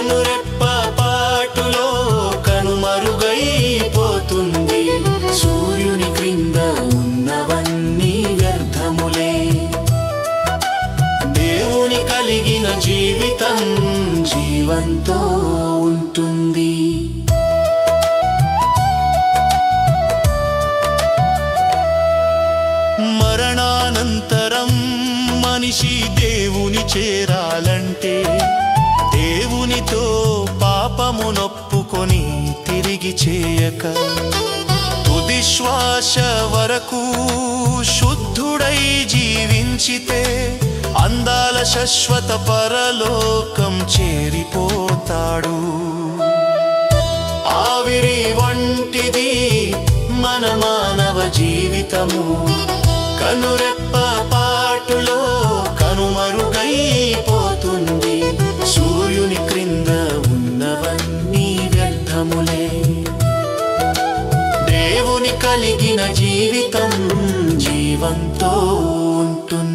కనురెప్ప పాటులో కనుమరుగైపోతుంది. సూర్యుని క్రింద ఉన్నవన్నీ వ్యర్థములే. దేవుని కలిగిన జీవితం జీవంతో ఉంటుంది. మరణానంతరం మనిషి దేవుని చేరాలంటే దేవునితో పాపమునొప్పుకొని తిరిగి చేయక తుది శ్వాస వరకు శుద్ధుడై జీవించితే అందాల శాశ్వత పరలోకం చేరిపోతాడు. ఆవిరి వంటిది మన మానవ జీవితము. కనురెప్ప పాటులో కనుమరుగైపోతుంది. సూర్యుని క్రింద ఉన్నవన్నీ వ్యర్థములే. దేవుని కలిగిన జీవితం జీవంతో ఉంటుంది.